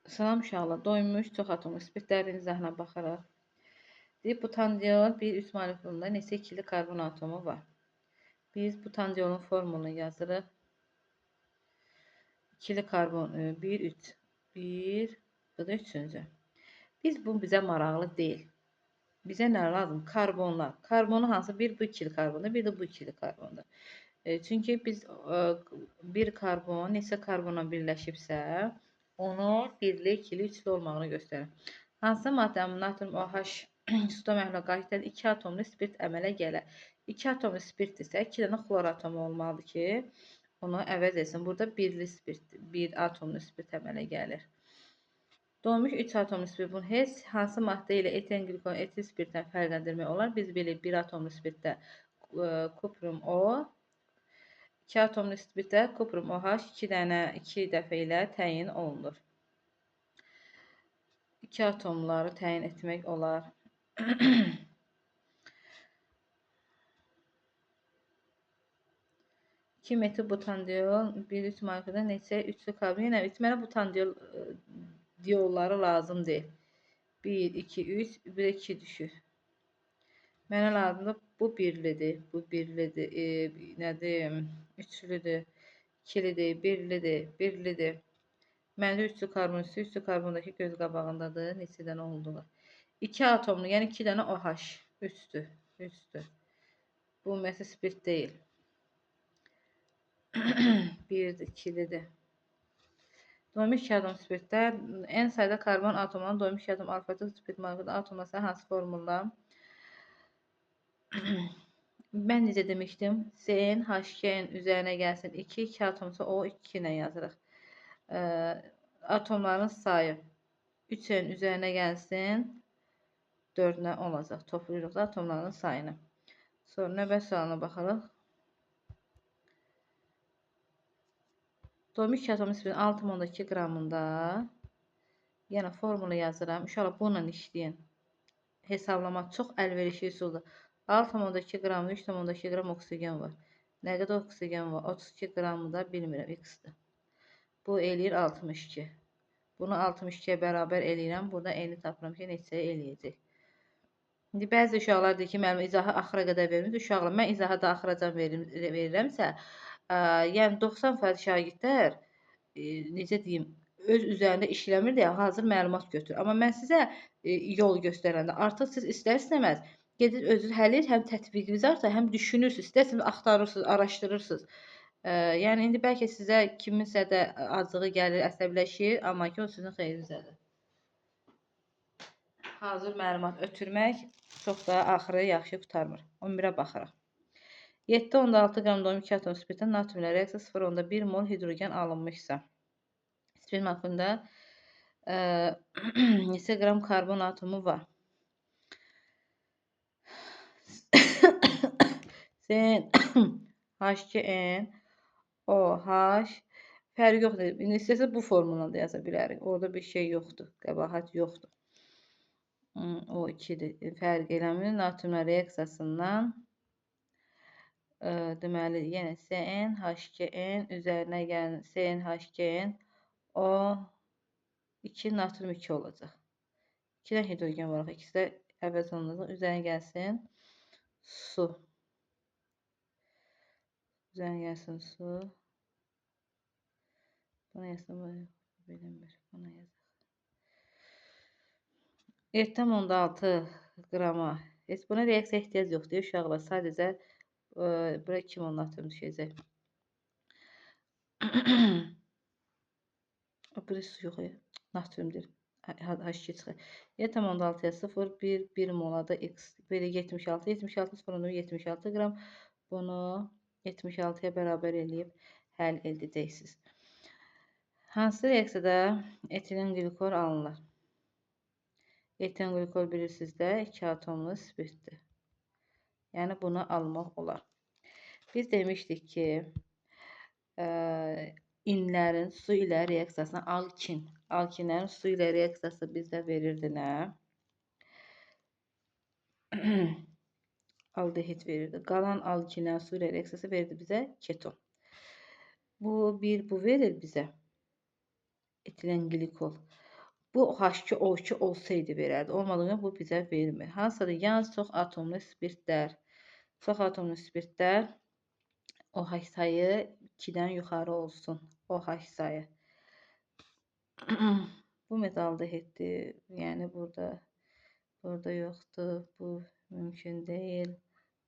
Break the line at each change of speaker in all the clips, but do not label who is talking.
Salam uşaqlar, doymuş çox atomlu spirtlərin izahına baxaraq. Deyib, butandiol bir 3 molekulunda neçə ikili karbon atomu var. Biz butandiolun formulunu yazırıq. İkili karbon 1, 3. 1, bu da 3-cü. Bizə maraqlı deyil. Bizə nə lazım? Karbonlar. Karbonu hansı? Bir bu ikili karbonda, bir də bu ikili karbonda. Çünki biz bir karbon neçə karbonla birləşibsə, onu birli, ikili, üçlü olmağını göstərir. Hansı maddənin natrium OH suda məhlul qaldıqda 2 atomlu spirt əmələ gələr. 2 atomlu spirt isə 2 dənə xlor atomu olmalıdır ki, onu əvəz etsin. Burada birli spirt, bir atomlu spirt əmələ gəlir. Doymuş 3 atomlu spirt. Bunu heç hansı maddə ilə eten glikol etil spirtdən fərqləndirmək olar? Biz bilirik, bir atomlu spirtdə kuprum O, 2 atomlu spirtdə kuprum OH 2 dəfə ilə təyin olunur. 2 atomları təyin etmək olar. 2 metil butandiol, 1-3 molekulda neçə üçlü karbon. Yenə mənə butandiol diolları lazım deyil. 1, 2, 3, 1, 2 düşür. Mənə lazımdır, bu birlidir, bu birlidir, nədir, üçlüdür, ikilidir, birlidir, birlidir. Məndə üçlü karbon üstü, üçlü karbondakı göz qabağındadır, neçə dənə olduğu. 2 atomlu, yəni 2 dənə OH, 3'dür, 3'dür. Bu məsəl spirt deyil. 1'dir, 2'lidir. Doymuş 2 atom spirtdə en sayda karbon atomlarının doymuş 2 atom alfa-atom spirt molekulunda atomlasına hansı formulla? Mən necə demişdim? CN, HKN üzərinə gəlsin 2, 2 atomsa o 2 ilə yazırıq. Atomların sayı 3N üzərinə gəlsin 4-nə olacaq. Toplayırıq da atomların sayını. Sonra növbət sualına baxarıq. Doymuş 2 atom spirtin 6,2 qramında yenə formulu yazıram. Uşaqlar bununla işləyin. Hesablamaq çox əlverişli üsuldur. 6,2 qramda 3,2 qram oksigen var. Nə qədər oksigen var? 32 qramı da bilmirəm, x-dir. Bu eləyir 62. Bunu 62-yə bərabər eləyirəm. Burada eni tapıram ki, neçəyə eləyəcək. İndi bəzi uşaqlar deyir ki, müəllim izahı axıra qədər vermir. Uşaqlar, mən izahı da axıracan verirəmsə, yəni 90% şagirdlər, necə deyim, öz üzərində işləmir deyə hazır məlumat götürür. Amma mən sizə yol göstərəndə artıq siz istər-istəməz gedir özünüz həll edir, həm tətbiqiniz artır, həm düşünürsünüz, istərsiniz axtarırsınız, araşdırırsınız. Yəni indi bəlkə sizə kiminsə də acığı gəlir, əsəbləşir, amma ki o sizin xeyrinizədir. Hazır məlumat ötürmək çox da axırı yaxşı qurtarmır. 11-ə baxırıq. 7,6 qram doymuş 2 atom spirtdən natriumla reaksiya 0,1 mol hidrogen alınmışsa, spirt molekulunda neçə qram karbon atomu var? Sen H2N OH fərqi yoxdur. İstəsə bu formula da yaza bilərik. Orada bir şey yoxdur. Qəbahat yoxdur. O 2-dir. Fərq eləmir. Natriumla reaksiyasından deməli, yenə CnH2n üzərinə gəlin CnH2n o 2 natrium 2 olacaq. 2 dənə hidrogen var. İkisi də əvəz olunacaq. Üzərinə gəlsin su. Üzərinə gəlsin su. Buna yazsam bilinmir. Buna yazaq. 7,6 qrama. Heç buna reaksiya ehtiyac yoxdur uşaqlar. Sadəcə bura 2 mol natrium düşəcək. Burada su yox. Natriumdur. H2 çıxır. 7,6-ya 0, 1 mola da x. Belə 76. 76 0,76 76 qram. Bunu 76-ya bərabər eləyib həll edəcəksiniz. Hansı reaksiyada etilen glikol alınır? Eten glikol bilirsiniz də 2 atomlu spirtdir. Yəni bunu almaq olar. Biz demişdik ki, inlərin su ilə reaksiyasına alkinlərin su ilə reaksiyası bizdə verirdi nə? Aldehid verirdi. Qalan alkinlərin su ilə reaksiyası verirdi bizə keton. Bu verir bizə etilen glikol. Bu H2 O2 olsaydı verərdi. Olmadığında bu bizə vermir. Hansıdır? Yalnız çox atomlu spirtlər. Çox atomlu spirtlər OH sayı 2-dən yuxarı olsun. OH sayı. Bu metaldehiddir. Yəni burada yoxdur. Bu mümkün deyil.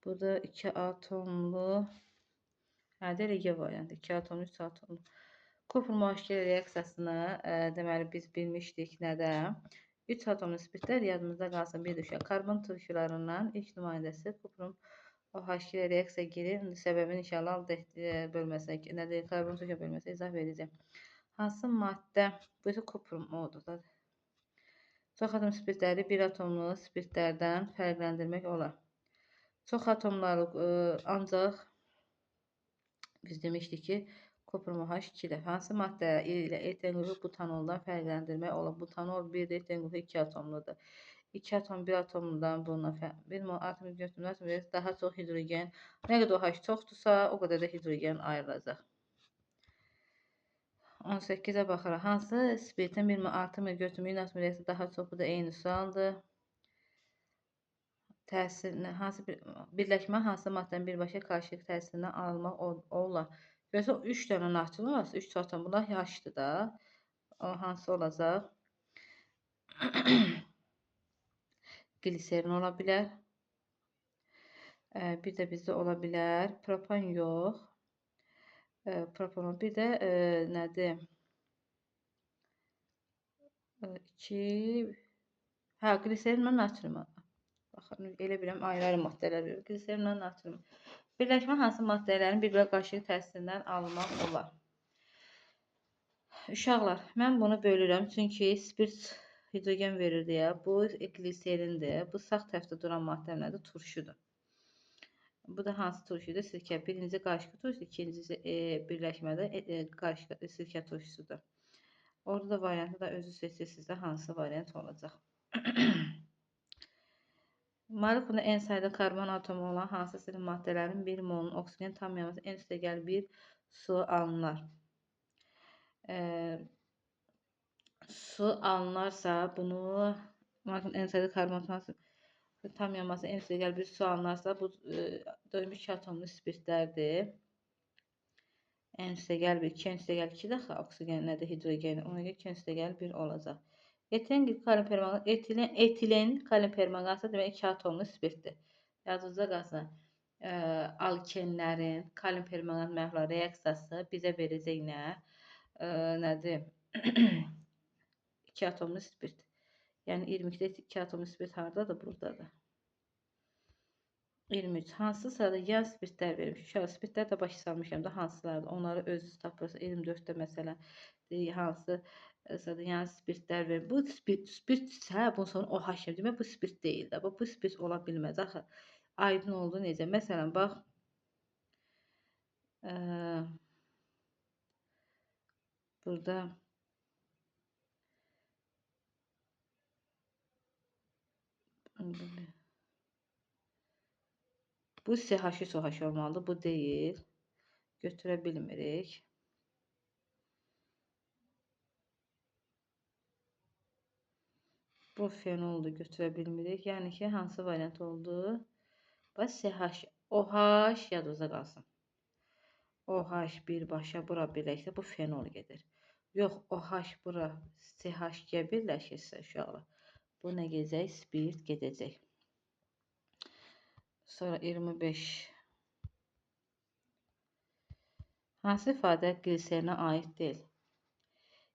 Burada 2 atomlu DLG variantı. 2 atomlu, 3 atomlu. Kupr müəşkil reaksiyasını deməli biz bilmişdik nədə? 3 atomlu spirtlər yadımızda qalsın. Bir düşə karbon turşularından ilk nümayəndəsi kuprun OH2 reaksiya girir. Səbəbini inşallah bölməsə, nədir? Karbon turşu bölməsə izah verəcəm. Hansı maddə? Bu isə kuprum odur da. Çox atom spirtləri bir atomlu spirtlərdən fərqləndirmək olar. Çox atomları ancaq biz demişdik ki, kuprum OH2-dir. Hansı maddə ilə eten qrupu butanoldan fərqləndirmək olar? Butanol bir eten qrupu 2 atomludur. 2 atom bir atomludan bununla bir atom götürməz daha çox hidrogen. Nə qədər OH çoxdursa, o qədər də hidrogen ayrılacaq. 18'e baxaraq hansı spiritin 26 mil götürməyin atmosferası daha çox, bu da eyni sualdır. Təsirini hansı birləşmə hansı maddənin birbaşa qarşılıqlı təsirindən almaq olar? Görürsə 3 dənə natrium var, 3 atom bunlar H-dır da. O hansı olacaq? Gliserin ola bilər. Bir də bizdə ola bilər propan yox. Propanol bir də nədir? 2 gliserinlə natrium. Baxın, elə biləm ayrı-ayrı maddələr verir. Gliserinlə natrium. Birləşmə hansı maddələrin bir-birə qarşı təsirindən alınmaq olar? Uşaqlar, mən bunu bölürəm çünki spirt hidrogen verir deyə. Bu gliserindir. Bu sağ tərəfdə duran maddə nədir? Turşudur. Bu da hansı turşudur? Sirkə. Birinci qarışıq turşusu, ikincisi birləşmədə qarışıq sirkə turşusudur. Orada da variantı da özü seçirsiniz də hansı variant olacaq. Molekulda en sayda karbon atomu olan hansı sınıf maddələrin bir molun oksigen tam yanması en üstə gəl bir su alınır. Su alınarsa bunu en sayda karbon atomu tam yanması en üstə gəl bir su alınarsa bu 2 atomlu spirtlərdir. En üstə gəl 1, 2 en üstə gəl 2 dəxə oksigen nədir hidrogen. Ona görə 2 en üstə gəl 1 olacaq. Etilen kalin permanganatı demək 2 atomlu spirtdir. Yadınızda qalsın. Alkenlərin kalin permanganat məhlul reaksiyası bizə verəcək nə? Nədir? 2 atomlu spirt. Yəni 22-də 2 atomlu spirt hardadır? Buradadır. 23. Hansı sırada yan spirtlər verilmiş? Uşaq spirtlər də başa salmışam da hansılardır? Onları özünüz tapırsınız. 24-də məsələn hansı sırada yan spirtlər verir? Bu spirt hə, bunun sonra OH demək bu spirt deyil də. Bu spirt ola bilməz. Axı aydın oldu necə? Məsələn bax burada bu CH3OH olmalıdır. Bu deyil. Götürə bilmirik. Bu fenoldur. Götürə bilmirik. Yəni ki, hansı variant oldu? Bax, CH, OH yadınızda qalsın. OH birbaşa bura birləşsə bu fenol gedir. Yox, OH bura CH-yə birləşirsə uşaqlar. Bu nə gedəcək? Spirt gedəcək. Sonra 25. Hansı ifadə gliserinə aid deyil?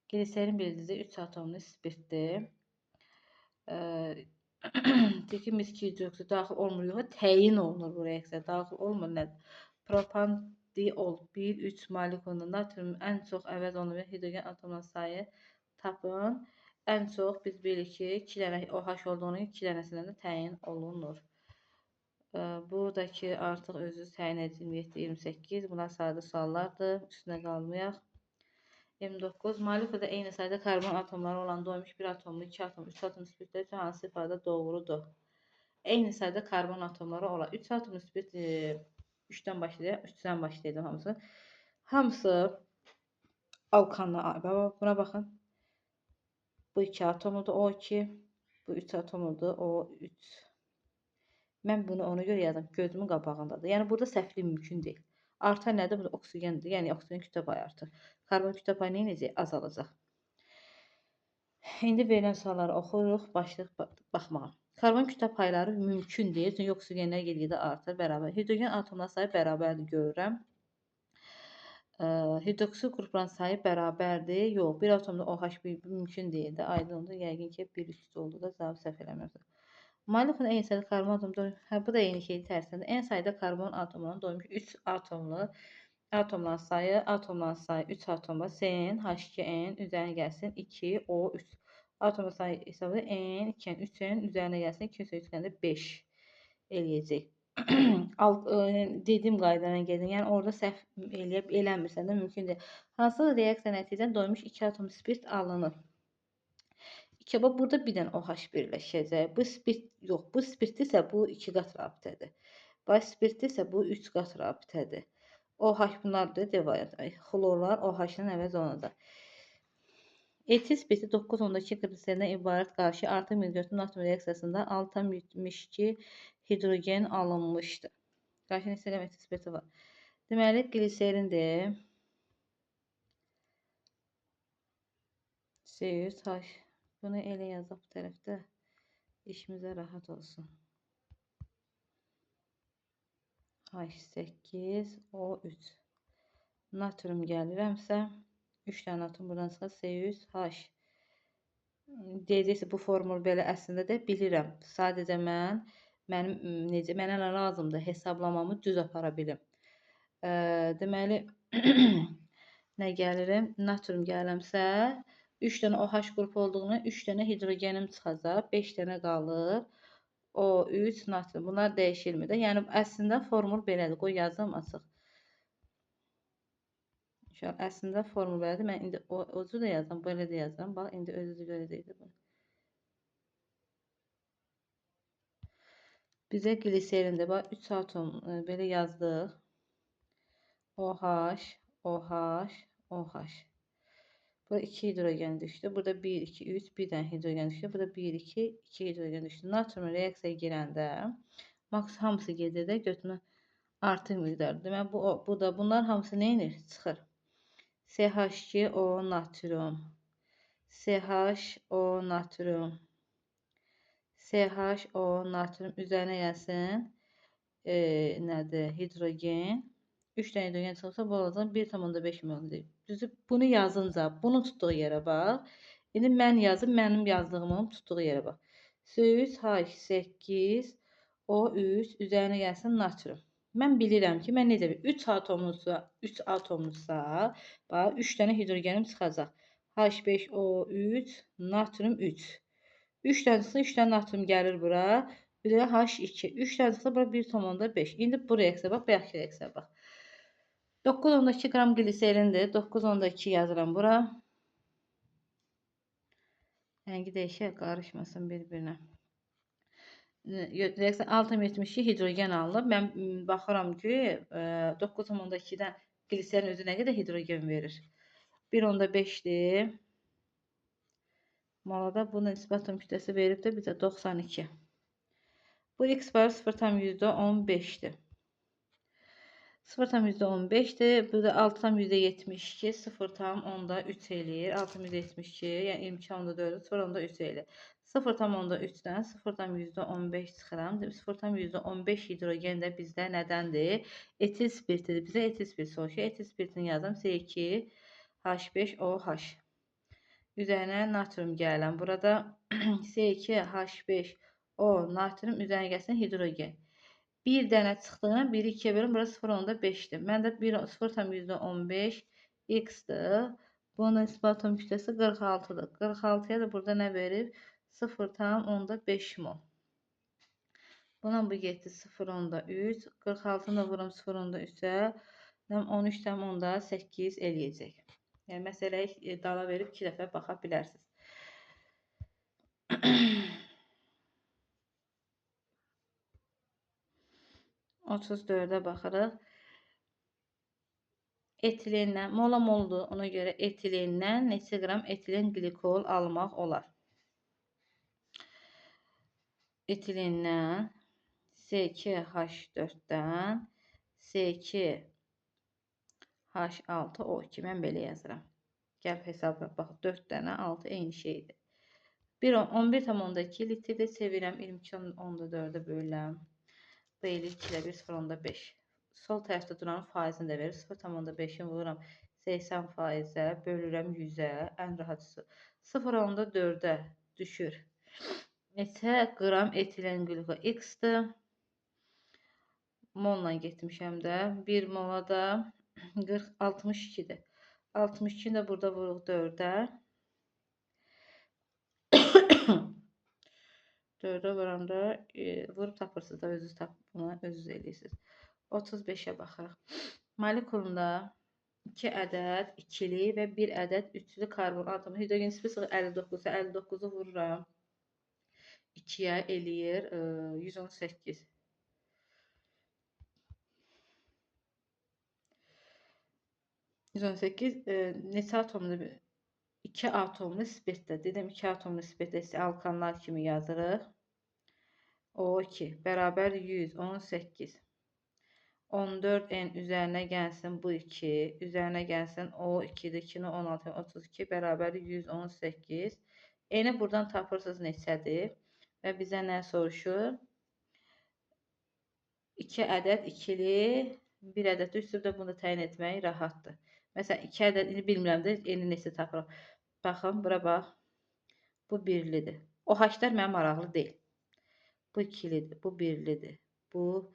Gliserin bildiğinizde 3 atomlu spirtdir. Teki miski hidroksid daxil olmur. Yox, təyin olunur bu reaksiya. Daxil olmur. Nədir? Propan diol 1-3 molekulunda natrium ən çox əvəz olunan hidrogen atomların sayı tapın. Ən çox biz bilirik ki, 2 dənə OH olduğunu 2 dənəsindən də təyin olunur. Buradakı artıq özü təyin edilmiş 27-28. Bunlar sadə suallardır. Üstünə qalmayaq. 29. Molekulda eyni sayda karbon atomları olan doymuş bir atomlu, 2 atom, 3 atom spirtlər üçün hansı ifadə doğrudur? Eyni sayda karbon atomları olan 3 atom spirt 3-dən başlayacaq, 3-dən başlayacaq hamısı. Hamısı alkanla, buna baxın. Bu 2 atomludur, O2. Bu 3 atomludur, O3. Mən bunu ona görə yazdım, gözümün qabağındadır. Yəni burada səhvlik mümkün deyil. Artan nədir? Bu da oksigendir. Yəni oksigen kütle payı artır. Karbon kütle payı nə edəcək? Azalacaq. İndi verilən sualları oxuyuruq, başlayırıq baxmağa. Karbon kütle payları mümkün deyil. Çünki oksigenlər get-gedə artır, bərabər. Hidrogen atomlar sayı bərabərdir görürəm. Hidroksil qrupların sayı bərabərdir. Yox, bir atomda OH mümkün deyildi. Aydındır. Yəqin ki, 1 üstü oldu da cavab səhv eləmirəm. Molekülün eyni sayda karbon atomu bu da eyni şeydir tərsində. Eyni sayda karbon atomundan doymuş 3 atomlu atomların sayı 3 atomda CN, H2N üzərinə gəlsin 2O3. Atomun sayı hesabı N, 2N, 3N üzərinə gəlsin 2 3 5 eləyəcək. Dediyim qaydadan gedin. Yəni orada səhv eləmirsən də mümkün deyil. Hansı reaksiya nəticəsində doymuş 2 atom spirt alınır? Bax burada bir dənə OH birləşəcək. Bu spirt yox, bu spirtdirsə bu 2 qat rabitədir. Bax spirtdirsə bu 3 qat rabitədir. OH bunlardır devayət. Xlorlar OH-ın əvəz olunacaq. Etil spirti 9-12 qliserdən ibarət qarşı artıq miqyaslı atom reaksiyasında 6,72 hidrogen alınmışdır. Qarşı neçə etil spirti var? Deməli gliserindir. C100H. Bunu elə yazaq bu tərəfdə. İşimizə rahat olsun. H8O3. Natrium gəlirəmsə 3 dənə atom buradan çıxar. C100H. Deyəcəksə bu formul belə əslində də bilirəm. Sadəcə mənə lazımdır hesablamamı düz apara bilim. Deməli nə gəlirim? Natrium gəlirəmsə 3 dənə OH qrupu olduğuna 3 dənə hidrogenim çıxacaq. 5 dənə qalır. O3 natrium. Bunlar dəyişilmir də. Yəni əslində formul belədir. Qoy yazım açıq. Əslində formul belədir. Mən indi o cür də yazdım, belə də yazdım. Bax indi özünüz görəcəksiniz bunu. Bizə gliserindir. Bax 3 atom belə yazdıq. OH, OH, OH. Burada 2 hidrogen düşdü. Burada 1, 2, 3 bir dənə hidrogen düşdü. Burada 1, 2, 2 hidrogen düşdü. Natrium reaksiyaya girəndə maks hamısı gedir də götürmə artıq miqdarı. Deməli bunlar hamısı nə edir? Çıxır. CH2O natrium. CHO natrium. CHO natrium üzərinə gəlsin. Nədir? Hidrogen. 3 dənə hidrogen çıxırsa bu olacaq 1,5 mol. Düzü bunu yazınca bunun tutduğu yerə bax. İndi mən yazım, mənim yazdığımın tutduğu yerə bax. C3H8 O3 üzərinə gəlsin natrium. Mən bilirəm ki, mən necə 3 atomlusa, bax 3 dənə hidrogenim çıxacaq. H5O3 natrium 3. 3 dənə çıxsa 3 dənə natrium gəlir bura. Bir də H2. 3 dənə çıxsa bura 1,5. İndi bu reaksiya bax, bu reaksiya bax. 9,2 qram gliserindir. 9,2 yazıram bura. Rəngi dəyişək, qarışmasın bir-birinə. Reaksiya 6,72 hidrogen alınıb. Mən baxıram ki, 9,2-dən gliserin özü nə qədər hidrogen verir? 1,5-dir. Molada bu nisbət atom kütləsi verib də bizə 92. Bu x var 0,15-dir. 0,15'dir. Burada 6,72 0,3 eləyir. 6,72 yəni 22,4 0,3 eləyir. 0,3-dən 0,15 çıxıram. 0,15 hidrogen də bizdə nədəndir? Etil spirtidir. Bizə etil spirt soruşur. Etil spirtini yazdım. C2H5OH. Üzərinə natrium gələn. Burada C2H5O natrium üzərinə gəlsin hidrogen. Bir dənə çıxdığına 1-i 2-yə bölüm. Burası 0,5'dir. Məndə 0,15 x-dir. Bunun nisbət atom kütləsi 46'dır. 46'ya da burada nə verir? 0,5 mol. Bundan bu getdi 0,3. 46'ını da vurum 0,3'ə. 13,8 eləyəcək. Yəni məsələyə dala verib 2 dəfə baxa bilərsiniz. 34'ə baxırıq. etilenlə, mola moldur. Ona görə etilenlə neçə qram etilen glikol almaq olar? Etilenlə C2H4-dən C2H6O2 mən belə yazıram. Gəl hesabla bax 4 dənə 6 eyni şeydir. 11,2 litrdə çevirəm 22,4-ə bölürəm. Bu eləyir 2 ilə 1 0,5. Sol tərəfdə duran faizini də verir. 0,5-i vururam 80%-ə, bölürəm 100-ə, ən rahatçısı. 0,4-ə düşür. Neçə qram etilen glikol X-dir. Molla getmişəm də. 1 mola da 62-dir. 62-ni də burada vuruq 4-ə. 4-ə vuranda vurub tapırsınız da özünüz buna özünüz eləyirsiniz. 35-ə baxırıq. Molekulunda 2 ədəd ikili və 1 ədəd üçlü karbon atomu. Hidrogen nisbətən 59-a 59-u vururam. 2-yə eləyir 118. 118 neçə atomlu? 2 atomlu spirtdə. Dedim 2 atomlu spirtdə isə alkanlar kimi yazırıq. O2 bərabər 118. 14N üzərinə gəlsin bu 2. Üzərinə gəlsin O2-dir. 2-ni 16, 32 bərabər 118. N-i buradan tapırsınız neçədir? Və bizə nə soruşur? 2 ədəd ikili, 1 ədəd üçlü də bunu təyin etmək rahatdır. Məsələn, 2 ədəd, indi bilmirəm də, N-i neçə tapırıq. Baxın, bura bax. Bu birlidir. O haşlar mənə maraqlı deyil. Bu ikilidir, bu birlidir. Bu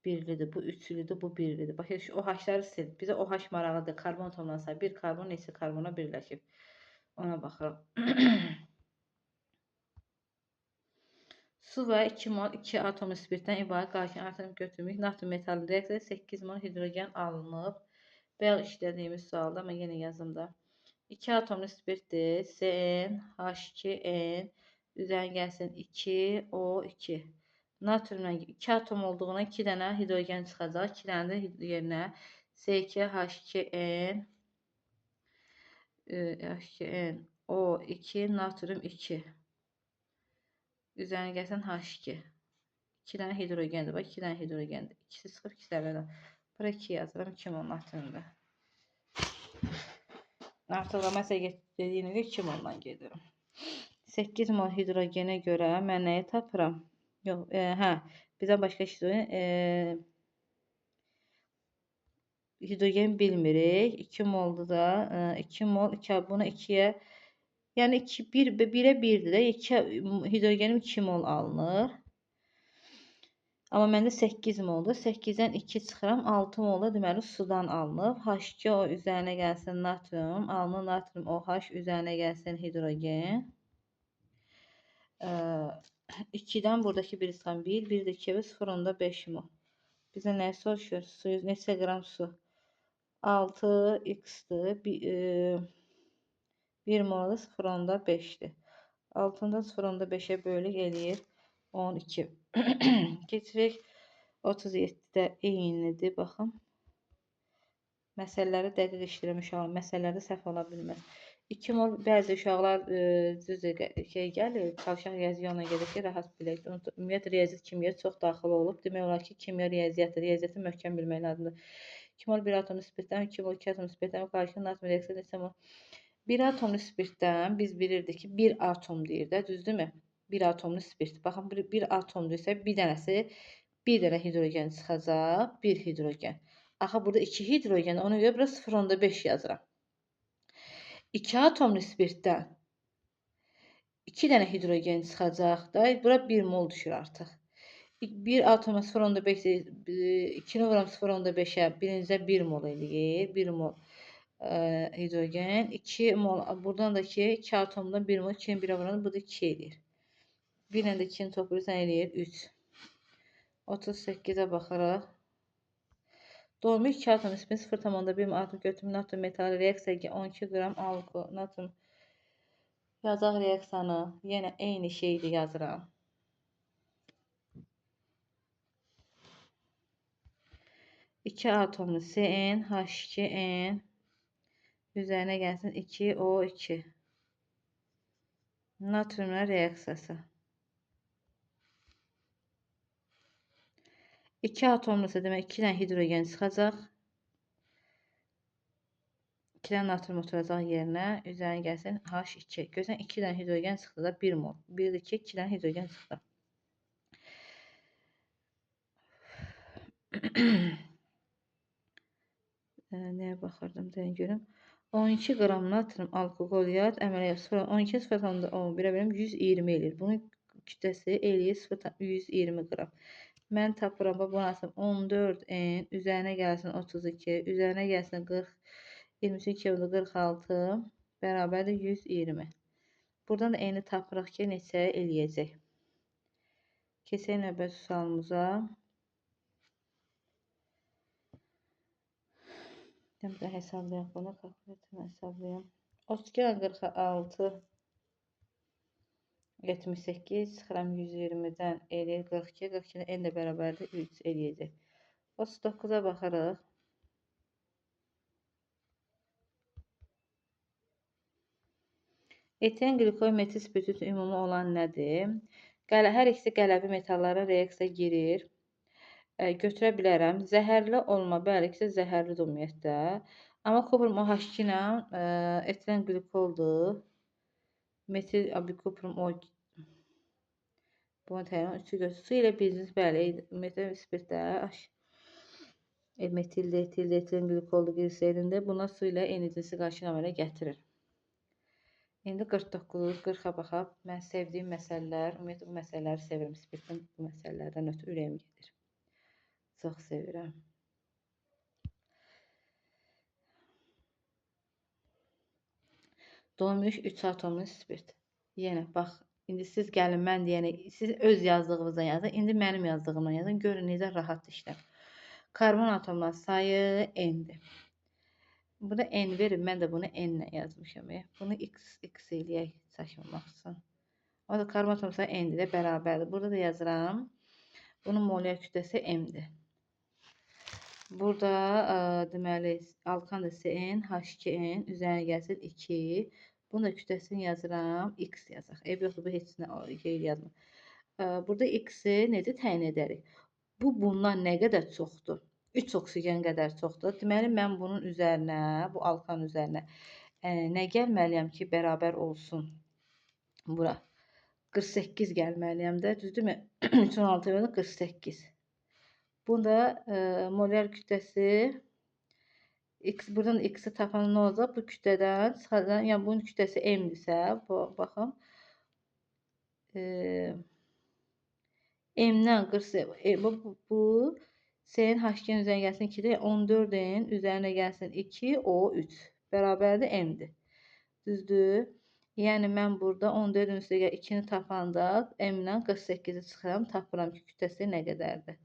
birlidir, bu üçlüdür, bu birlidir. Baxın, şu o haşları sil. Bizə o haş maraqlıdır. Karbon atomlarına say. Bir karbon neçə karbona birləşib. Ona baxırıq. Su və 2 mol 2 atomlu spirtdən ibarət qarşıya atom götürmük. Natrium metalli reaksiyada 8 mol hidrogen alınıb. Bayaq işlədiyimiz sualda, mən yenə yazım da. 2 atomlu spirtdir. CN, H2N, üzərinə gəlsin 2O2. Natriumdan 2 atom olduğuna 2 dənə hidrogen çıxacaq. 2 dənə də yerinə C2H2N, H2N, O2, natrium 2. Üzərinə gəlsən H2. 2 dənə hidrogendir. Bax, 2 dənə hidrogendir. İkisi çıxıb, ikisi əvvələ. Bura 2 yazıram, 2 mol natriumda. Artıqlama isə dediyinə görə 2 molla gedirəm. 8 mol hidrogenə görə mən nəyi tapıram? Yox, bizdən başqa hidrogen bilmirik. 2 moldur da. 2 mol, bunu 2-yə, yəni 1-ə 1-dir də. Hidrogenim 2 mol alınır. Amma məndə 8 moldur. 8-dən 2 çıxıram. 6 mol da deməli sudan alınıb. H2O üzərinə gəlsin natrium. Alınır natrium OH üzərinə gəlsin hidrogen. 2-dən buradakı 1 çıxan 1, 1 də 2 və 0,5 mol. Bizə nə soruşur? Suyu neçə qram su? 6x-dir. 1 mol da 0,5-dir. 6-dan 0,5-ə bölük eləyir 12. Keçirik 37-də eynidir. Baxın. Məsələləri dəqiq işləyirəm uşaqlar. Məsələlərdə səhv ola bilməz. 2 mol bəzi uşaqlar gəlir, çalışaq riyaziyyat ona gedir ki, rahat bilək. Ümumiyyətlə riyaziyyat kimyaya çox daxil olub. Demək olar ki, kimya riyaziyyatdır. Riyaziyyatı möhkəm bilmək lazımdır. 2 mol 1 atomlu spirtdən, 2 mol 2 atomlu spirtdən qarşı natrium reaksiyası neçə mol? 1 atomlu spirtdən biz bilirdik ki, 1 atom deyir də, düzdürmü? 1 atomlu spirt. Baxın, 1 atomdursa bir dənəsi, bir dənə hidrogen çıxacaq, 1 hidrogen. Axı, burada 2 hidrogen, ona görə burada 0,5 yazıram. 2 atomlu spirtdən 2 dənə hidrogen çıxacaq da, bura 1 mol düşür artıq. 1 atoma 0,5, 2-ni vuram 0,5-ə, birincə 1 mol eləyir, 1 mol hidrogen, 2 mol, buradan da ki, 2 atomdan 1 mol, 2-ni 1-ə vuran, bu da 2 eləyir. 1 ilə də 2-ni toplayırsan eləyir 3. 38-ə baxaraq. Doğru 2 atom ismi 0,1 atom götürüm natrium metal reaksiya 12 qram alkohol natrium yazaq reaksiyanı yenə eyni şeydir yazıram. 2 atomlu CN H2N üzerine gelsin 2O2. Natriumla reaksiyası. 2 atomlusa demək 2 dənə hidrogen çıxacaq. 2 dənə natrium oturacaq yerinə. Üzərinə gəlsin H2. Görsən 2 dənə hidrogen çıxdı da 1 mol. 1 2 2 dənə hidrogen çıxdı. Nəyə baxırdım deyin görüm. 12 qram natrium alkoqol yad əməliyyat 12 0,11 bölüm 120 eləyir. Bunun kütləsi eləyir 120 qram. Mən tapıram, bu nasıl 14N üzərinə gəlsin 32, üzərinə gəlsin 40, 22 46 bərabərdir 120. Buradan da N-i tapırıq ki, neçə eləyəcək. Keçək növbəti sualımıza. Bir də hesablayaq bunu, kalkulatorla hesablayaq. 32 46 78 çıxıram 120-dən eləyir 42, 42 N də bərabərdir 3 eləyəcək. 39-a baxırıq. Eten glikoz metil spirtü ümumi olan nədir? Hər ikisi qələvi metallara reaksiya girir. Götürə bilərəm. Zəhərli olma, bəli, ikisi zəhərlidir ümumiyyətlə. Amma kuprum OH2 ilə etilen glikoldur. Metil abikuprum O. Bunu təyin 3-ü götür. Su ilə bildiniz, bəli, metil spirtdə metildə, etildə, etilen glikoldur, gliserində. Buna su ilə eyni cinsi qarşı əmələ gətirir. İndi 49, 40-a baxaq. Mən sevdiyim məsələlər, ümumiyyətlə bu məsələləri sevirəm. Spirtin bu məsələlərdən ötürü ürəyim gedir. Çox sevirəm. Doymuş 3 atomlu spirt. Yenə bax, indi siz gəlin mən deyəni, siz öz yazdığınızdan yazın, indi mənim yazdığımdan yazın. Görün necə rahat işlər. Karbon atomların sayı N-dir. Burada N verir, mən də bunu N ilə yazmışam. Bunu X eləyək çəkməmək üçün. O da karbon atom sayı N-dir də bərabərdir. Burada da yazıram. Bunun molyar kütləsi M-dir. Burada deməli alkan da CN, H2N üzərinə gəlsin 2. Bunun da kütləsini yazıram. X yazaq. Yoxdur, bu heç nə yazmır. Burada X-i necə təyin edərik? Bu bundan nə qədər çoxdur? 3 oksigen qədər çoxdur. Deməli, mən bunun üzərinə, bu alkan üzərinə nə gəlməliyəm ki, bərabər olsun? Bura 48 gəlməliyəm də, düzdürmü? 316 bölü 48. Bunda molyar kütləsi X, buradan X-i tapan nə olacaq? Bu kütlədən çıxacaq. Yəni bunun kütləsi M-dirsə, baxın. M-dən 48, bu C-nin H2-nin üzərinə gəlsin 2-dir. 14-in üzərinə gəlsin 2, O3. Bərabərdir M-dir. Düzdür? Yəni mən burada 14-ün üstə 2-ni tapanda M-dən 48-i çıxıram. Tapıram ki, kütləsi nə qədərdir?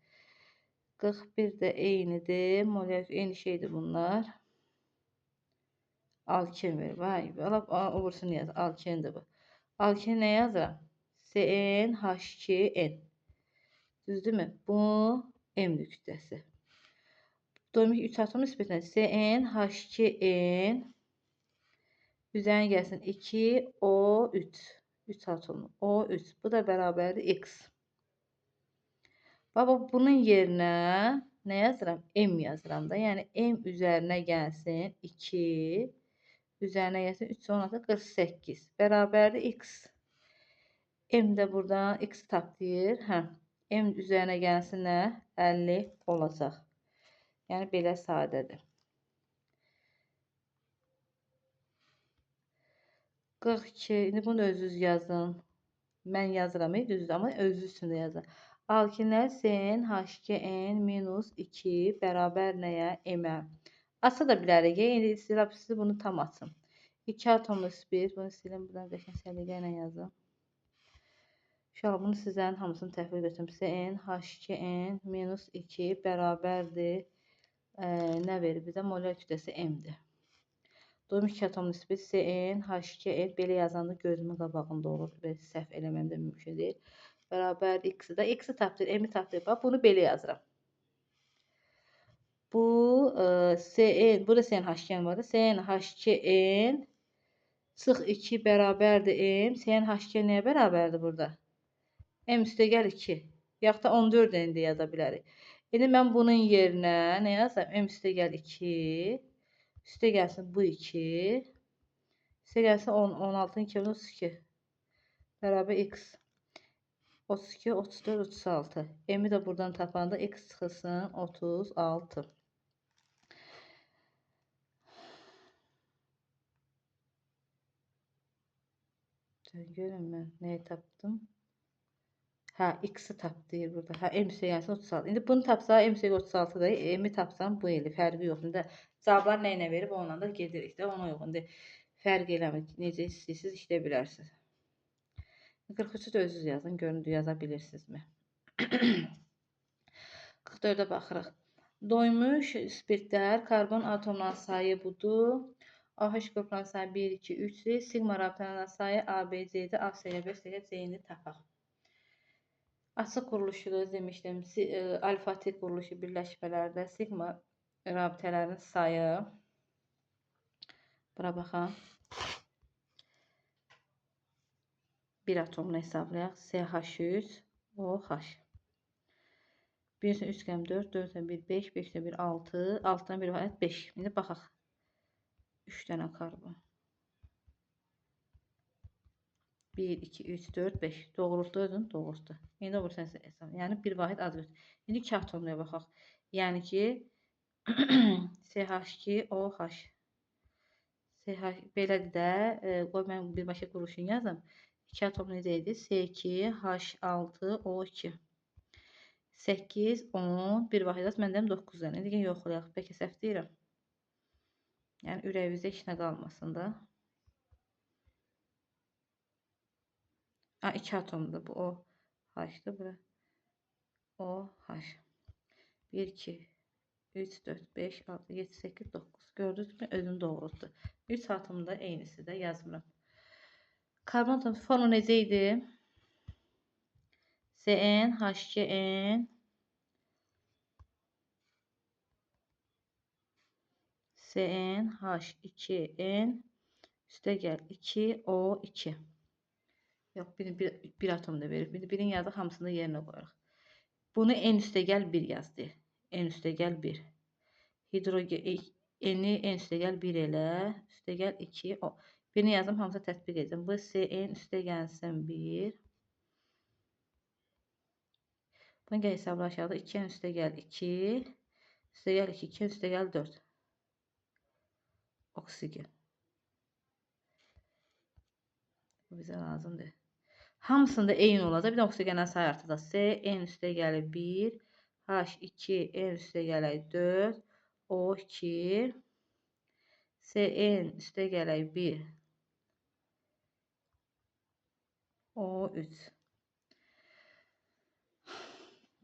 41 də eynidir. Molyar eyni şeydir bunlar. Alken verir. Vay, o bursunu yaz. Alkendir bu. Alken nə yazıram? CN H2N. Düzdürmü? Bu M-dir kütləsi. Doymuş 3 atom nisbətən CN H2N üzərinə gəlsin 2 O3. 3 atomlu O3. Bu da bərabərdir X. Baba bunun yerinə nə yazıram? M yazıram da. Yəni M üzərinə gəlsin 2, üzərinə gəlsin 3, 16, 48. Bərabərdir X. M də buradan X tapdıyır. M üzərinə gəlsin nə? 50 olacaq. Yəni belə sadədir. 42. İndi bunu özünüz yazın. Mən yazıram, düzdür, amma özünüz üçün də yazın. Alkinlər CN H2N minus 2 bərabər nəyə? M-ə. Asa da bilərik. İndi istəyirəm siz bunu tam açın. 2 atomlu spirt. Bunu silin. Buradan qəşəng səliqə ilə yazın. İnşallah bunu sizlərin hamısını təhvil götürüm. CN H2N minus 2 bərabərdir. Nə verir bizə? Molyar kütləsi M-dir. Doymuş 2 atomlu spirt CN H2N belə yazanda gözümün qabağında olur. Səhv eləməm də mümkün deyil. Bərabər X-i də. X-i tapdır, M-i tapdır. Bax, bunu belə yazıram. Bu Cn, burada CnH2n var da. CnH2n sıx 2 bərabərdir M. CnH2n nəyə bərabərdir burada? M üstəgəl 2. Yaxud da 14 də yaza bilərik. İndi mən bunun yerinə nə yazsam? M üstəgəl 2. Üstə gəlsin bu 2. Üstə gəlsin 10, 16-nın 2, 32. Bərabər x. 32, 34, 36. M-i də buradan tapanda x çıxılsın 36. Görün mən nəyi tapdım? Hə, x-i tap deyir burada. Hə, m üstə gəlsin 36. İndi bunu tapsa m üstə 36 da, m-i tapsam bu eli. Fərqi yoxdur. İndi cavablar nə ilə verib onunla da gedirik də. Ona uyğun fərq eləmir. Necə istəyirsiniz işləyə bilərsiniz. 43-ü də özünüz yazın. Görün yaza bilirsinizmi? 44-ə baxırıq. Doymuş spirtlər karbon atomlarının sayı budur. AH qruplarının sayı 1, 2, 3-dür. Sigma rabitələrinin sayı A, B, C-dir. A, C, B, C, C-ni tapaq. Açıq quruluşudur demişdim. Alfa-T quruluşu birləşmələrdə sigma rabitələrinin sayı. Bura baxaq. Bir atomunu hesablayaq. CH3, OH. 1 3 qəm 4, 4 1 5, 5 1 6, 6-dan 1 var 5. İndi baxaq. 3 dənə karbon. 1 2 3 4 5. Doğrultdu özün, doğrultdu. İndi o burası hesab. Yəni bir vahid az götür. İndi 2 atomluya baxaq. Yəni ki CH2 OH. CH belədir də. Qoy mən birbaşa quruluşunu yazım. 2 atom necə idi? C2 H6 O2. 8, 10, bir vahid az, məndəm 9 dənə. İndi yoxlayaq. Bəlkə səhv deyirəm. Yəni ürəyinizdə işinə qalmasın da. 2 atomdur bu. OH-dır bura. OH. 1, 2, 3, 4, 5, 6, 7, 8, 9. Gördünüz mü? Özünü doğrultdu. 3 atomda da eynisi də yazmıram. Karbon atomu formu necə idi? Cn, H2n, Cn, H2n, üstə gəl 2, O2. Yox, bir atom da verir. Birin yazıq, hamısını yerinə qoyarıq. Bunu n üstə gəl 1 yazdı. N üstə gəl 1. N-i n üstə gəl 1 elə. Üstə gəl 2, O. Birini yazdım, hamısını tətbiq edəcəm. Bu Cn üstə gəlsin 1. Bunu gəl hesabla aşağıda. 2n üstə gəl 2. Üstə gəl 2, 2 üstə gəl 4. Oksigen. Bu bizə lazımdır. Hamısında eyni olacaq. Bir də oksigenin sayı artacaq. Cn üstə gəlir 1. H2 n üstə gəlir 4. O2. Cn üstə gəlir 1. O3.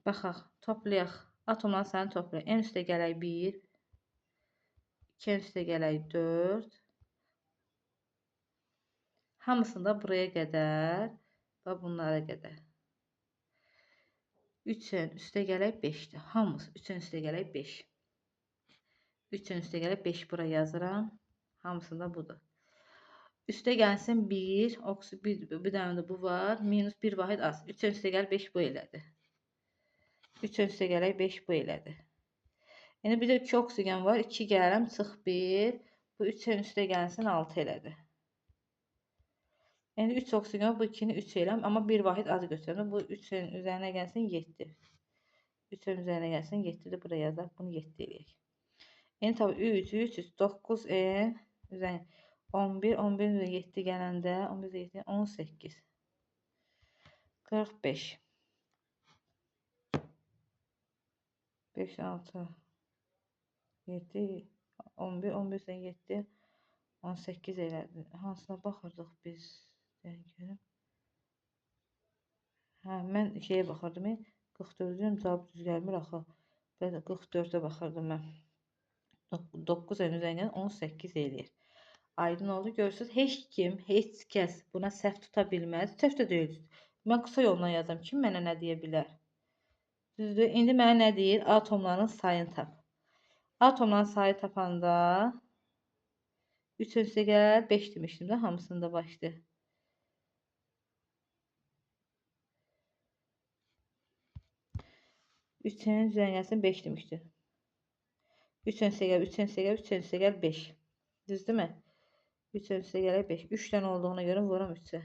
Baxaq. Toplayaq. Atomların sayını toplayaq. N üstə gəlir 1. 2 üstə gəlir 4. Hamısında buraya qədər və bunlara qədər. 3-ün üstə gələk 5-dir. Hamısı 3-ün üstə gələk 5. 3-ün üstə gələk 5 bura yazıram. Hamısında budur. Üstə gəlsin 1. Bir dənə də bu var. Minus 1 vahid az. 3-ün üstə gəl 5 bu elədir. 3-ün üstə gələk 5 bu elədir. Yəni bir də 2 oksigen var. 2 gələm çıx 1. Bu 3-ün üstə gəlsin 6 elədir. Yəni 3 oksigen bu 2-ni 3 eləm. Amma bir vahid az götürürəm. Bu 3-ün üzərinə gəlsin 7. 3-ün üzərinə gəlsin 7-dir. Buraya yazaq. Bunu 7 eləyək. Yəni tabi 3, 3, 3, 9, üzərinə 11, 11 üzərinə 7 gələndə 11 üzərinə 7, 18. 45. 5, 6, 7, 11, 11 üzərinə 7, 18 elədi. Hansına baxırdıq biz? Hə, mən şeyə baxırdım. 44-ün cavab düz gəlmir axı. 44-ə baxırdım mən. 9 üzərinə 18 eləyir. Aydın oldu. Görürsünüz, heç kim, heç kəs buna səhv tuta bilməz. Səhv də deyil. Mən qısa yolla yazam. Kim mənə nə deyə bilər? Düzdür. İndi mənə nə deyir? Atomların sayını tap. Atomların sayı tapanda 3 üstə gəl 5 demişdim də hamısında başdı. 3'ün üzərinə 5 demişdi. 3 üstə gəl 3 üstə gəl 3 üstə gəl 5. Düzdürmü? 3 üstə gəl 5. 3 dənə olduğuna görə vuram 3-ə.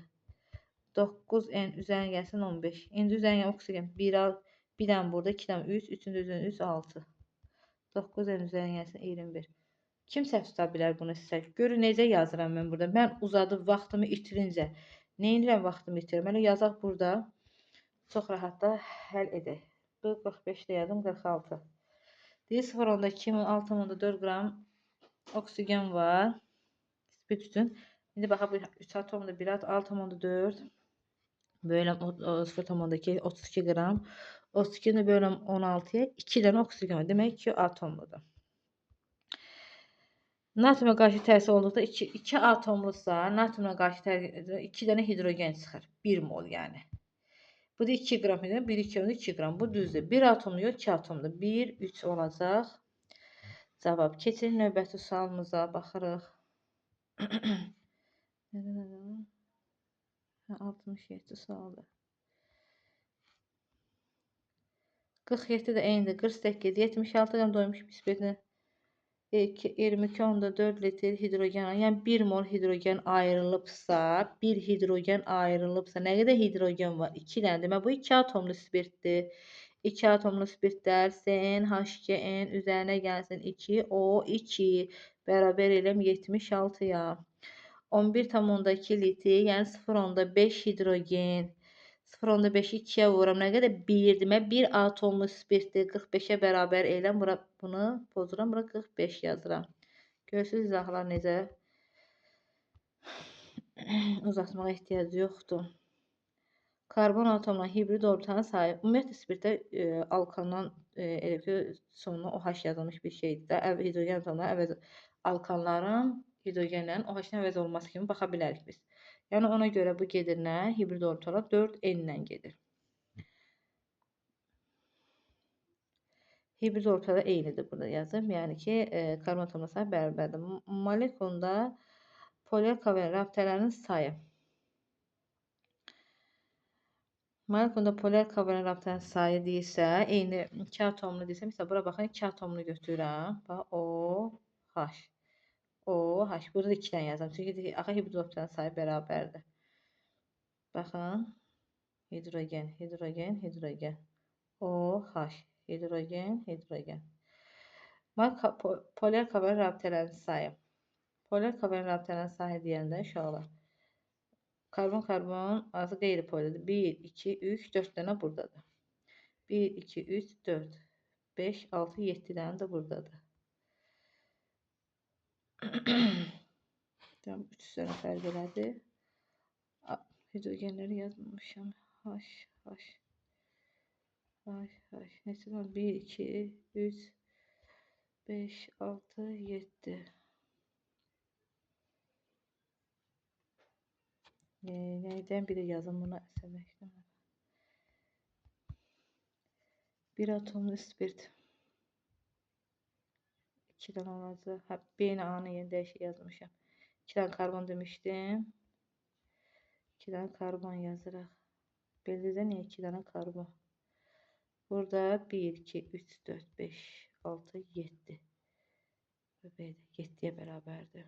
9n üzərinə gəlsin 15. İndi üzərinə oksigen 1 al. Bir dənə burada, 2 dənə 3, 3-ün üzərinə 3 6. 9n üzərinə gəlsin 21. Kim səhv tuta bilər bunu sizə? Görün necə yazıram mən burada. Mən uzadıb vaxtımı itirincə. Nə edirəm vaxtımı itirirəm? Elə yazaq burada. Çox rahat da həll edək. Bu 45-də yazdım 46. Deyir 0.10'da 26.4 qram oksigen var. Spit üçün. İndi baxa bu 3 atomda 1 at 6.4 bölüm 0.2 32 qram. 32'ni bölüm 16'ya 2 dənə oksigen var. Demək ki atomludur. Natrium'a qarşı təsir olduqda 2 atomlusa natrium'a qarşı 2 dənə hidrogen çıxır. 1 mol yəni. Bu da 2 qram idi. 1 2 2 qram. Bu düzdür. 1 atomlu yox, 2 atomlu. 1 3 olacaq. Cavab. Keçirik növbəti sualımıza baxırıq. 67 sualdır. 47 də eynidir. 48 76 qram doymuş biskvitini 22.4 litre hidrogen, yəni 1 mol hidrogen ayrılıbsa, bir hidrogen ayrılıbsa, nə qədər hidrogen var? 2 dənə. Demək bu 2 atomlu spirtdir. 2 atomlu spirtlər CN, üzərinə gəlsin 2, O2 bərabər eləm 76-ya. 11.2 litr, yəni 0.5 hidrogen. 0.5'i 2'ye vuram. Nə qədər? 1 demək 1 atomlu spirtdir. 45'e bərabər eləm. Bunu pozuram. Bura 45 yazıram. Görürsünüz izahlar necə? Uzatmağa ehtiyac yoxdur. Karbon atomla hibrid orbitalına sahib. Ümumiyyətlə spirtdə alkandan elə ki sonuna OH yazılmış bir şeydir də. Hidrogen atomları əvəz alkanların hidrogenlərin OH-ın əvəz olması kimi baxa bilərik biz. Yəni ona görə bu gedir nə? Hibrid orbitala 4n ilə gedir. Hibrid orbitada eynidir burada yazım. Yəni ki, karbon atomuna sahib bərabərdir. Molekulunda polymer kovalent rabitələrin sayı. Molekulunda polymer kovalent rabitələrin sayı deyirsə, eyni 2 atomlu deyirsə, məsələn, bura baxın 2 atomlu götürürəm. Bax, OH. OH. Burada 2 dənə yazıram. Çünki axı hibrid orbitələrin sayı bərabərdir. Baxın. Hidrogen, hidrogen, hidrogen. OH. Hidrogen, hidrogen. Polymer kovalent rabitələrin sayı. Polymer kovalent rabitələrin sayı deyəndə uşaqlar. Karbon arası qeyri-polymerdir. 1, 2, 3, 4 dənə buradadır. 1, 2, 3, 4, 5, 6, 7 dənə də buradadır. 3 dənə fərq elədi. Hidrogenləri yazmamışam. H. Neçə var? 1, 2, 3, 5, 6, 7. Neydən biri yazım buna əsəbləşdim. Bir atomlu spirt. 2 dənə olacaq. B-ni A-nı yeni dəyişik yazmışam. 2 dənə karbon demişdim. 2 dənə karbon yazırıq. Bildinizdə niyə 2 dənə karbon? Burada 1, 2, 3, 4, 5, 6, 7. Və B də 7-yə bərabərdir.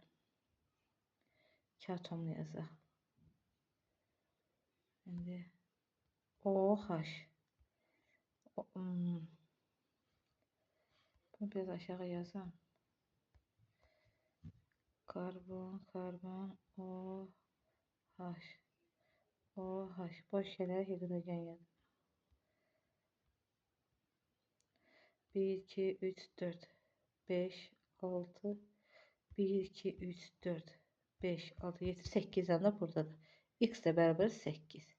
2 atomlu yazaq. İndi OH. Bunu biraz aşağı yazam. Karbon, OH. Boş şeylərə hidrogen yazın. 1, 2, 3, 4, 5, 6, 1, 2, 3, 4, 5, 6, 7, 8 dənə də buradadır. X də bərabər 8.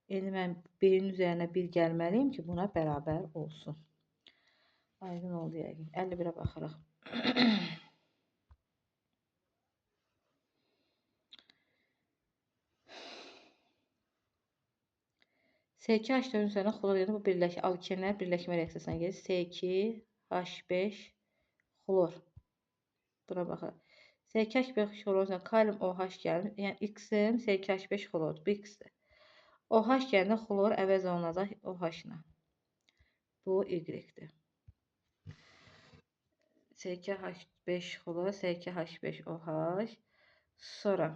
İndi mən B-nin üzərinə 1 gəlməliyim ki, buna bərabər olsun. Aydın oldu yəqin. 51-ə baxırıq. S2H4-ün üzərinə xlor yəni bu alkenlər birləşmə reaksiyasına gedir. S2H5 xlor. Buna baxaq. SK5 xlorla kalium OH gəlir. Yəni X-in SK5 xlor, bu X-dir. OH gəlir, xlor əvəz olunacaq OH-la. Bu Y-dir. SK5 xlor, SK5 OH. Sonra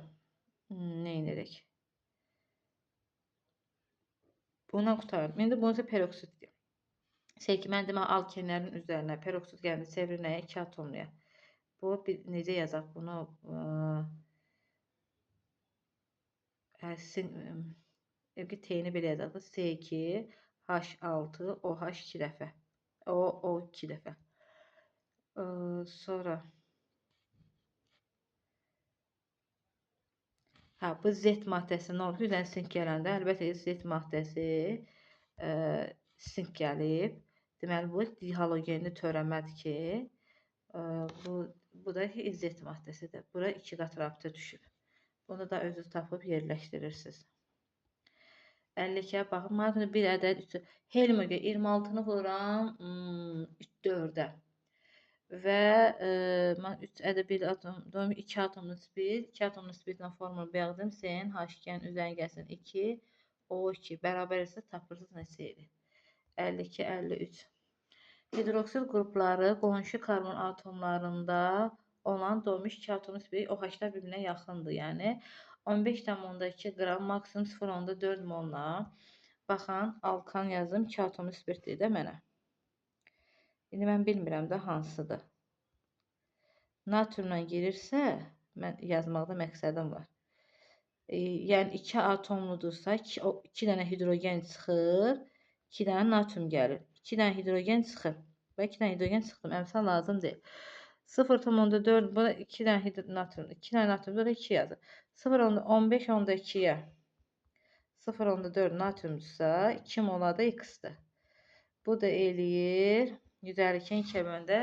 nə edirik? Buna qutardım. İndi bunu isə peroksid deyim. Mən demə alkenlərin üzərinə peroksid gəlir, çevirir nəyə? 2 atomluya. Bu necə yazaq bunu? T-ni belə yazaq da. C2 H6 OH 2 dəfə. O 2 dəfə. Sonra bu Z maddəsi nə olur? Üzərinə sink gələndə, əlbəttə Z maddəsi sink gəlib. Deməli, bu dihalogenli törəmədir ki, bu da Z maddəsidir. Bura 2 qat rabitə düşüb. Bunu da özünüz tapıb yerləşdirirsiniz. 52-yə baxın. Mənə bir ədəd heliumə 26-nı vururam 4-ə. Və mən 3 ədəd 2 atomlu spir, 2 atomlu spirlə formulu yazdım. Sen H2-nin üzərinə gəlsin 2, O2 bərabər isə tapırsınız neçə idi? 52, 53. Hidroksid qrupları qonşu karbon atomlarında olan dolmuş 2 atomlu spir OH-lar bir-birinə yaxındır. Yəni 15,2 qram maksimum 0,4 molna. Baxın, alkan yazdım, 2 atomlu spirtdir də mənə. İndi mən bilmirəm də hansıdır. Natriumla girirsə, mən yazmaqda məqsədim var. Yəni 2 atomludursa, 2 dənə hidrogen çıxır, 2 dənə natrium gəlir. 2 dənə hidrogen çıxır. Və 2 dənə hidrogen çıxdım. Əmsal lazım deyil. 0,4 bu da 2 dənə natrium. 2 dənə natrium da 2 yazır. 0,15-2-yə 0,4 natriumdursa 2 mola da X-dir. Bu da eləyir 152-nin 2-yə böləndə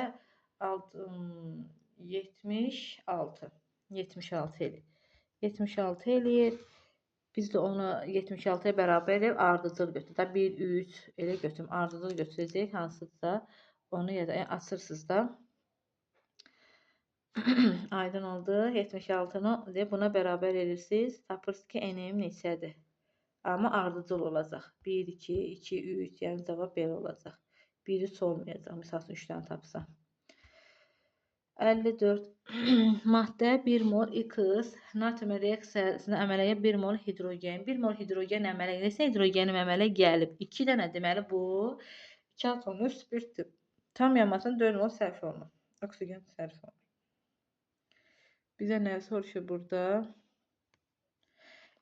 76. 76 eləyir. 76 eləyir. Biz də onu 76-ya bərabər edib ardıcıl götürürük. 1, 3 elə götürüm. Ardıcıl götürəcək hansıdırsa onu açırsınız da. Aydın oldu. 76-nı buna bərabər edirsiniz. Tapırsınız ki, NM neçədir? Amma ardıcıl olacaq. 1, 2, 2, 3. Yəni cavab belə olacaq. 1, 3 olmayacaq. Misal 3 dənə tapsam. 54. Maddə 1 mol X natrium reaksiyasına əmələ 1 mol hidrogen. 1 mol hidrogen əmələ gəlirsə, hidrogenim əmələ gəlib. 2 dənə deməli bu 2 atomlu spirtdir. Tam yanmasına 4 mol sərf olunur. Oksigen sərf olunur. Bizə nə soruşur burada?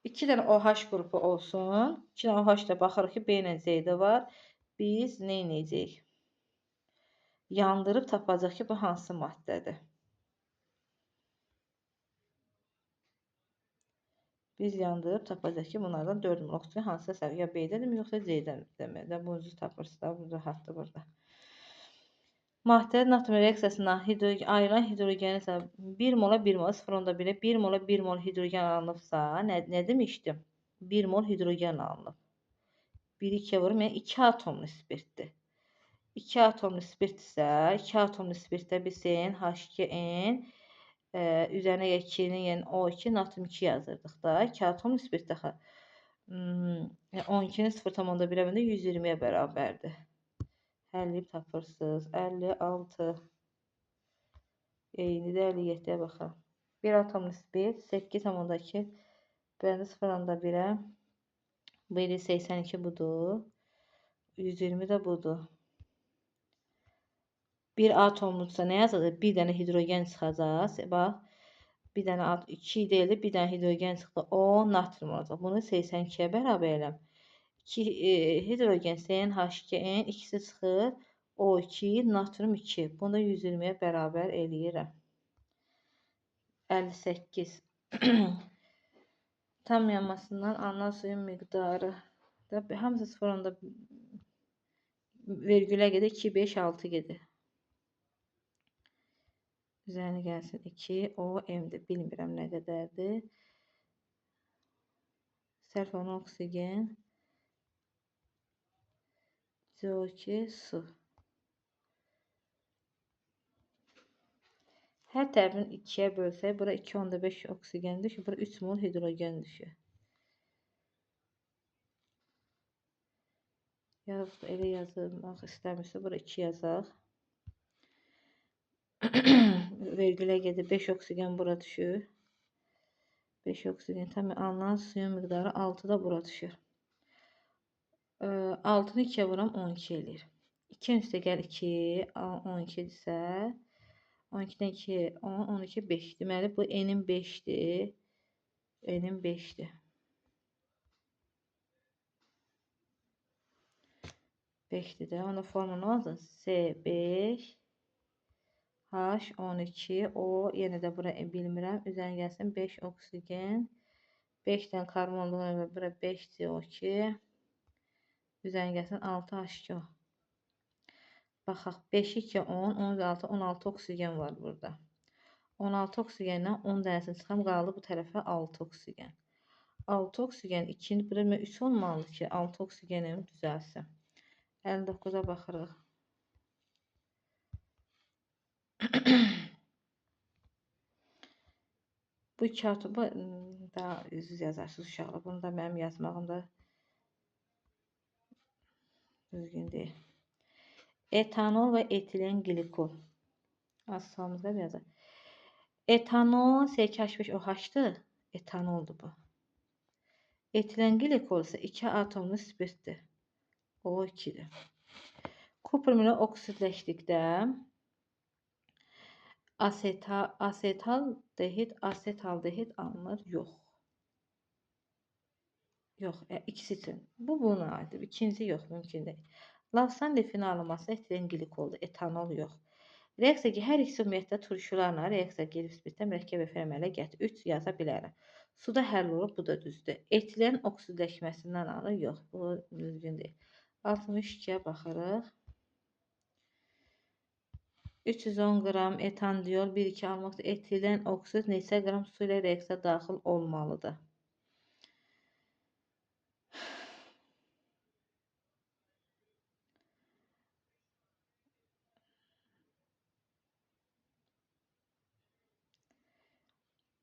2 dənə OH qrupu olsun. 2 dənə OH da baxırıq ki, B ilə Z-də var. Biz nə edəcəyik? Yandırıb tapacaq ki, bu hansı maddədir? Biz yandırıb tapacaq ki, bunlardan 4 mol oksigen hansısa sərf, ya B-dədir mi, yoxsa C-dən demədə. Bunu tapırsınız da, bu rahatdır burada. Maddə natrium reaksiyasından ayrılan hidrogeni 1 mola 1 mola 0,1-ə 1 mola 1 mol hidrogen alınıbsa, nə demişdim? 1 mol hidrogen alınıb. 1-2-yə vurum, yəni 2 atomlu spirtdir. 2 atomlu spirtdirsə, 2 atomlu spirtdə biz H2N üzərinə 2-nin, yəni O2, natrium 2 yazırdıq da. 2 atomlu spirt daha 12-nin 0,1-ə böləndə 120-yə bərabərdir. Həlləyib tapırsınız. 56. İndi də 57-yə baxaq. 1 atomlu spirt 8,2 böləndə 0,1-ə. Biri 82 budur. 120 də budur. 1 atomludursa nə yazacaq? Bir dənə hidrogen çıxacaq. Bax. Bir dənə 2 deyildi, bir dənə hidrogen çıxdı. O natrium olacaq. Bunu 82-yə bərabər eləm. 2 hidrogen H2N ikisi çıxır. O2 natrium 2. Bunu da 120-yə bərabər eləyirəm. 58. Tam yanmasından alınan suyun miqdarı da hamısı 0,1 vergülə gedir. 2, 5, 6 gedir. Üzərinə gəlsin 2. O M-dir. Bilmirəm nə qədərdir. Sərf olunan oksigen. CO2 su. Hər tərəfini 2-yə bölsək, bura 2,5 oksigen düşür, bura 3 mol hidrogen düşür. Yaxud elə yazmaq istəmirsə, bura 2 yazaq. Vergülə gedir, 5 oksigen bura düşür. 5 oksigen, tam alınan suyun miqdarı 6 da bura düşür. 6-nı 2-yə vuram, 12 eləyir. 2 üstə gəl 2, 12-dirsə, 12-dən 2, 10, 12, 5. Deməli, bu N'in 5-dir. N'in 5-dir. 5'dir də. Onda formula nə oldu? C5 H12 O, yenə də bura bilmirəm. Üzərinə gəlsin 5 oksigen. 5-dən karbon olduğuna bura 5 CO2. Üzərinə gəlsin 6 H2O. Baxaq 5 2 10 16 16 oksigen var burada. 16 oksigendən 10 dənəsini çıxam, qaldı bu tərəfə 6 oksigen. 6 oksigen 2-ni bura 3 olmalıdır ki, 6 oksigenim düzəlsin. 59'a baxırıq. Bu iki atomu daha düz yazarsınız uşaqlar. Bunu da mənim yazmağım da düzgün deyil. Etanol və etilen glikol. Az salımızda bir yazar. Etanol C2H5OH-dır. Etanoldur bu. Etilen glikol ise 2 atomlu spirtdir. O2'dir. Kuprum ilə oksidləşdikdə asetaldehid alınır. Yox. Yox, ikisi üçün. Bu buna aiddir. İkinci yox, mümkün deyil. Lavsan lifinin alınması etilen glikoldur. Etanol yox. Reaksiya ki, hər ikisi ümumiyyətlə turşularla reaksiya gelib spirtdən mürəkkəb efir əmələ gətir. 3 yaza bilərəm. Suda həll olub, bu da düzdür. Etilen oksidləşməsindən alır. Yox, bu düzgün deyil. 62'yə baxırıq. 310 qram etan diyor, 1-2 almaqda etilen oksid neçə qram su ilə reaksiya daxil olmalıdır?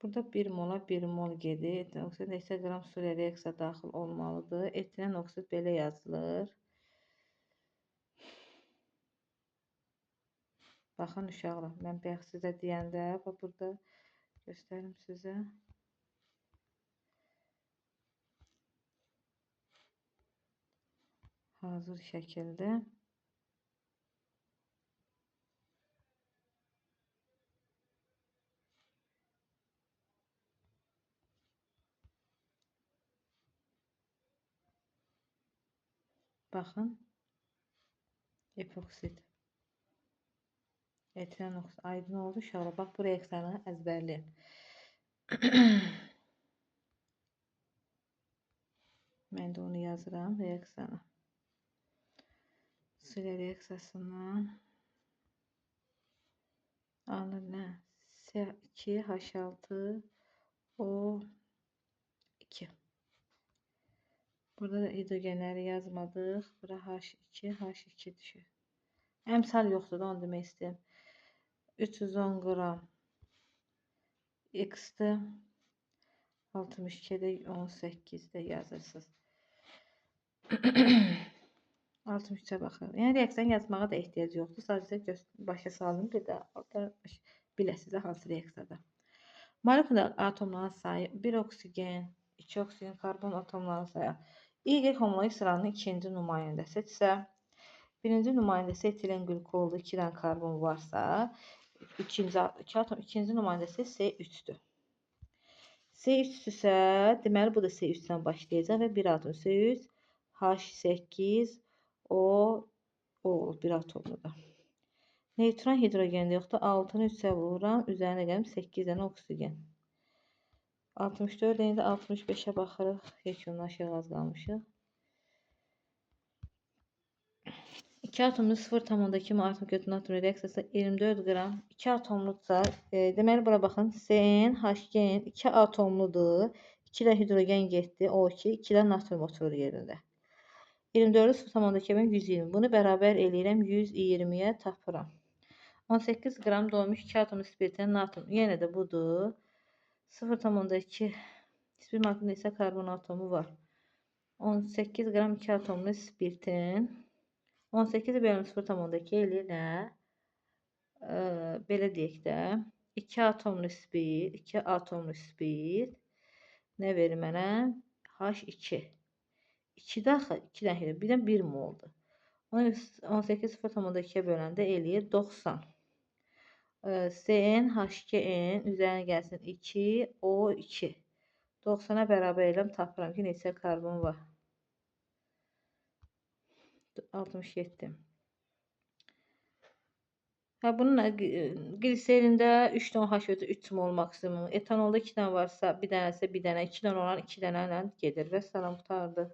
Burada 1 mola 1 mol gedir. Etilen oksid neçə qram su ilə reaksiya daxil olmalıdır? Etilen oksid belə yazılır. Baxın uşaqlar, mən bayaq sizə deyəndə, burada göstərim sizə. Hazır şəkildə. Baxın. Epoksid. Etilen oksid. Aydın oldu uşaqlar. Bax, bu reaksiyanı əzbərləyin. Mən də onu yazıram, reaksiyanı. Su ilə reaksiyasından alınır nə? C2H6O2. Burada da hidrogenləri yazmadıq. Bura H2H2 düşür. Əmsal yoxdur da, onu demək istəyirəm. 310 qram X-dir. 62'də 18'də yazırsınız. 63'ə baxırıq. Yəni reaksiyanı yazmağa da ehtiyac yoxdur. Sadəcə başa salın, bir də biləsiniz hansı reaksiyada. Molekulyar atomların sayı 1 oksigen, 2 oksigen, karbon atomların sayı. Y homoloq sıranın ikinci nümayəndəsidirsə, birinci nümayəndəsi etilen glikoldur, 2 dənə karbon varsa, ikinci nümayəndəsi C3'dür. C3-dürsə, deməli bu da C3-dən başlayacaq və bir atom C3 H8 O olur, bir atomludur. Neutron hidrogendə yoxdur. 6'nı 3'ə vururam, üzərinə gəlib 8 dənə oksigen. 64 də 65'ə baxırıq. Yekundan aşağı az qalmışıq. 2 atomlu 0,2 mol atom götürən atom reaksiyası 24 qram. 2 atomludsa, deməli bura baxın. CN, HGN 2 atomludur. 2 də hidrogen getdi. O2, 2 də natrium oturur yerində. 24'ü 0,2 mən 120. Bunu bərabər eləyirəm 120'yə tapıram. 18 qram doymuş 2 atomlu spirtin natrium. Yenə də budur. 0,2 spir maddəsində isə karbon atomu var. 18 qram 2 atomlu spirtin 18 bölünür 0,2 eləyir nə? Belə deyək də 2 atomlu spirt 2 atomlu spirt nə verir mənə? H2 2 daxil 2 dənə birdən 1 moldur. 18 0,2-yə böləndə eləyir 90. CN H2N üzərinə gəlsin 2 O2. 90-a bərabər eləm tapıram ki, neçə karbon var? 67. Bununla gliserində 3 dənə H özü 3 mol maksimum. Etanolda 2 dənə varsa, bir dənəsə bir dənə, 2 dənə olan 2 dənə ilə gedir və salam qurtardı.